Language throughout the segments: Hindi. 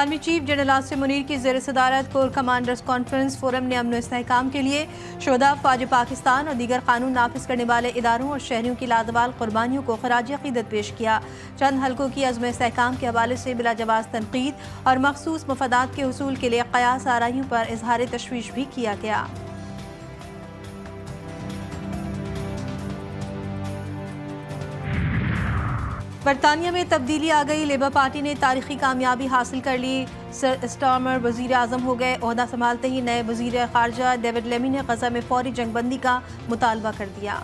Army chief general Asim Munir की ज़ेर सदारत कोर कमांडर्स कॉन्फ्रेंस फोरम ने अमन इस्तेहकाम के लिए शोधा फ़ौज पाकिस्तान और दीगर कानून नाफिज करने वाले इदारों और शहरियों की लाजवाल कुर्बानियों को खराज अक़ीदत पेश किया। चंद हल्कों की अज़्म इस्तेहकाम के हवाले से बिला जवाज़ तनकीद और मखसूस मफादात के हुसूल के लिए क़यास आराइयों पर इजहार तशवीश भी किया गया। बरतानिया में तब्दीली आ गई। लेबर पार्टी ने तारीखी कामयाबी हासिल कर ली। सर स्टार्मर वज़ीर आज़म हो गए। ओहदा संभालते ही नए वज़ीर ख़ारजा डेविड लेमी ने ग़ज़ा में फ़ौरी जंगबंदी का मुतालबा कर दिया।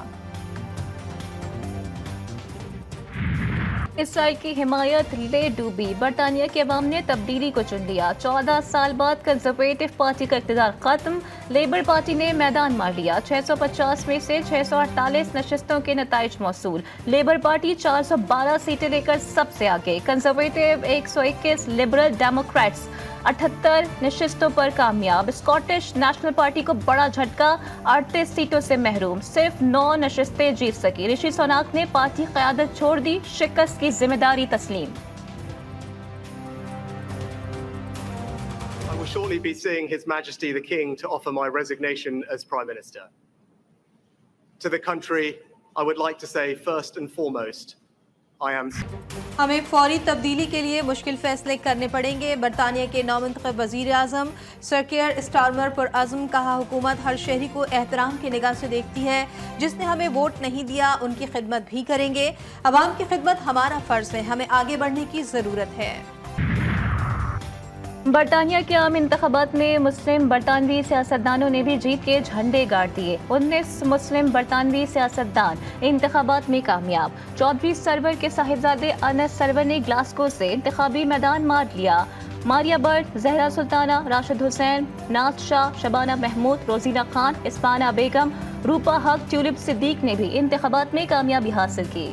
इसराइल की हिमायत ले डूबी। बरतानिया के अवाम ने तब्दीली को चुन लिया। 14 साल बाद कंजर्वेटिव पार्टी का इक़्तिदार खत्म। लेबर पार्टी ने मैदान मार लिया। 650 में से 648 नशिस्तों के नताइज मौसूल। लेबर पार्टी 412 सीटें लेकर सबसे आगे। कंजर्वेटिव 121, लिबरल डेमोक्रेट्स 78 नशिस्तों पर कामयाब। स्कॉटिश नेशनल पार्टी को बड़ा झटका, 38 सीटों से महरूम। सिर्फ 9 नशिस्तें जीत सकी। ऋषि सुनाक ने पार्टी क़यादत छोड़ दी, शिकस्त की जिम्मेदारी तस्लीम। I will shortly be seeing His Majesty the King to offer my resignation as Prime Minister. To the country, I would like to say first and foremost, हमें फौरी तब्दीली के लिए मुश्किल फैसले करने पड़ेंगे। बरतानिया के नौमंतखब वज़ीर आज़म सर केयर स्टारमर पर आज़म कहा, हुकूमत हर शहरी को एहतराम की निगाह से देखती है। जिसने हमें वोट नहीं दिया उनकी खिदमत भी करेंगे। अवाम की खिदमत हमारा फ़र्ज़ है। हमें आगे बढ़ने की ज़रूरत है। बरतानिया के आम इंतखाबात में मुस्लिम बरतानवी सियासतदानों ने भी जीत के झंडे गाड़ दिए। 19 मुस्लिम बरतानवी सियासतदान इंतखाबात में कामयाब। चौधरी सरवर के साहिबजादे अनस सरवर ने ग्लासगो से इंतखाबी मैदान मार लिया। मारिया बर्ट, जहरा सुल्ताना, राशिद हुसैन, नाज शाह, शबाना महमूद, रोजीना खान, इस्पाना बेगम, रूपा हक, ट्यूलिप सिद्दीक ने भी इंतखाबात में कामयाबी हासिल की।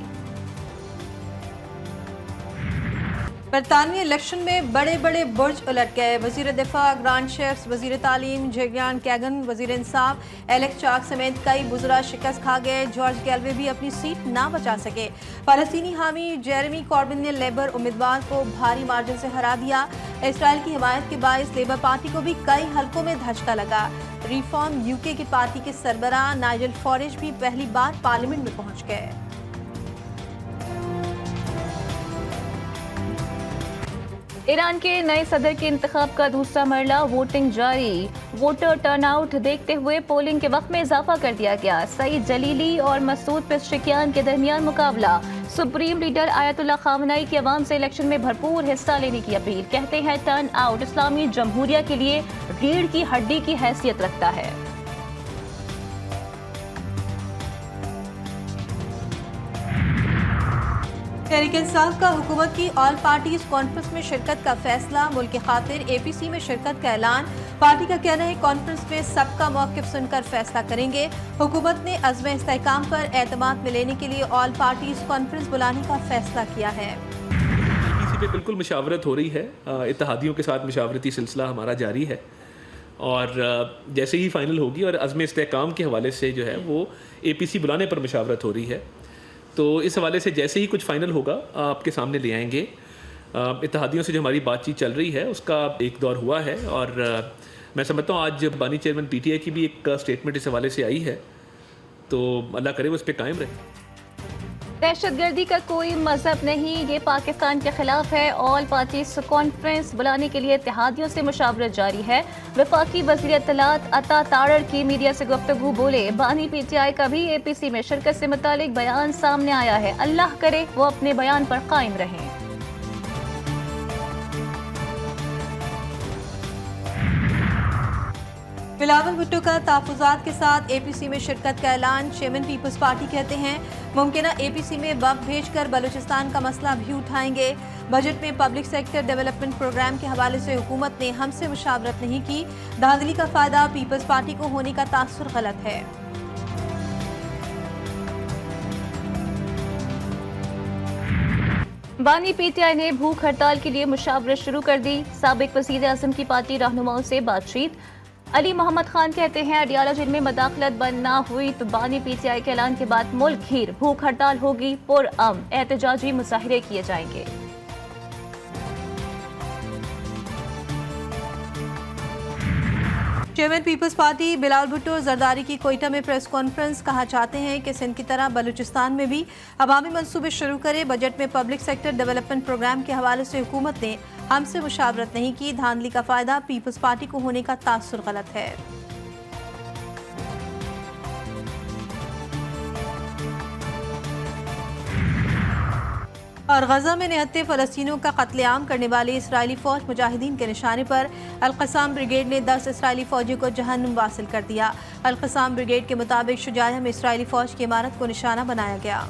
बरतानवी इलेक्शन में बड़े बड़े बुर्ज उलट गए। वजीर दिफा, ग्रांड शेफ्स, वजीर तालीम जेग्रान कैगन, वजीर इंसाफ एलेक्स चाक समेत कई बुजुर्ग शिकस्त खा गए। जॉर्ज गैलवे भी अपनी सीट ना बचा सके। फलस्तीनी हामी जेरेमी कॉर्बिन ने लेबर उम्मीदवार को भारी मार्जिन से हरा दिया। इसराइल की हिमायत के बायस लेबर पार्टी को भी कई हलकों में धचका लगा। रिफॉर्म यूके की पार्टी के सरबराह नाइजल फॉरेज भी पहली बार पार्लियामेंट में पहुंच गए। ईरान के नए सदर के इंतखाब का दूसरा मरला वोटिंग जारी। वोटर टर्नआउट देखते हुए पोलिंग के वक्त में इजाफा कर दिया गया। सईद जलीली और मसूद पेशेकियान के दरमियान मुकाबला। सुप्रीम लीडर आयतुल्लाह खामनेई की अवाम से इलेक्शन में भरपूर हिस्सा लेने की अपील। कहते हैं टर्न आउट इस्लामी जमहूरिया के लिए रीढ़ की हड्डी की हैसियत रखता है। तहरीक इंसाफ का हुकूमत की ऑल पार्टीज कॉन्फ्रेंस में शिरकत का फैसला। मुल्क की खातिर APC में शिरकत का ऐलान। पार्टी का कहना है कॉन्फ्रेंस में सबका मौक़िफ़ सुनकर फैसला करेंगे। हुकूमत ने अज़्म इस्तेहकाम पर एतमाद में लेने के लिए ऑल पार्टीज कॉन्फ्रेंस बुलाने का फैसला किया है। APC पे बिल्कुल मुशावरत हो रही है। इत्तेहादियों के साथ मुशावरती सिलसिला हमारा जारी है और जैसे ही फाइनल होगी और अज़्म इस्तेहकाम के हवाले से जो है वो APC बुलाने पर मुशावरत हो रही है। तो इस हवाले से जैसे ही कुछ फ़ाइनल होगा आपके सामने ले आएंगे। इत्तेहादियों से जो हमारी बातचीत चल रही है उसका एक दौर हुआ है और मैं समझता हूँ आज बानी चेयरमैन PTI की भी एक स्टेटमेंट इस हवाले से आई है। तो अल्लाह करे वो इस पर कायम रहे। दहशतगर्दी का कोई मजहब नहीं, ये पाकिस्तान के खिलाफ है। ऑल पार्टीज कॉन्फ्रेंस बुलाने के लिए इत्तेहादियों से मुशावरत जारी है। वफाकी वज़ीर इत्तलात अता तारड़ की मीडिया से गुफ्तगू बोले, बानी PTI का भी APC में शिरकत से मुतालिक बयान सामने आया है। अल्लाह करे वो अपने बयान पर कायम रहें। बिलावल भुट्टो का तहफ़्फ़ुज़ात के साथ APC में शिरकत का ऐलान। चेयरमैन पीपल्स पार्टी कहते हैं मुमकिन APC में वफ़द भेजकर बलूचिस्तान का मसला भी उठाएंगे। बजट में पब्लिक सेक्टर डेवलपमेंट प्रोग्राम के हवाले से हुकूमत ने हमसे मुशावरत नहीं की। धांधली का फ़ायदा पीपल्स पार्टी को होने का तासुर गलत है। बानी PTI ने भूख हड़ताल के लिए मुशावरत शुरू कर दी। साबिक वज़ीर आज़म की पार्टी रहनुमाओं से बातचीत। अली मोहम्मद खान कहते हैं आइडियालॉजी में मदाखलत बंद ना हुई तो बानी PTI के ऐलान के बाद मुल्क घीर भूख हड़ताल होगी, पुरअमन एहतजाजी मुजाहिरे किए जाएंगे। चेयरमैन पीपल्स पार्टी बिलावल भुट्टो जरदारी की कोयटा में प्रेस कॉन्फ्रेंस। कहा चाहते हैं कि सिंध की तरह बलूचिस्तान में भी अवामी मंसूबे शुरू करे। बजट में पब्लिक सेक्टर डेवलपमेंट प्रोग्राम के हवाले से हुकूमत ने हमसे मुशावरत नहीं की। धांधली का फायदा पीपल्स पार्टी को होने का तासुर गलत है। और गजा में निहत्ते फ़लस्तीनियों का कत्लेआम करने वाली इसराइली फ़ौज मुजाहिदीन के निशाने पर अल-क़साम ब्रिगेड ने 10 इसराइली फ़ौजियों को जहन्नुम वासिल कर दिया। अल-क़साम ब्रिगेड के मुताबिक शुजाइया में इसराइली फ़ौज की इमारत को निशाना बनाया गया।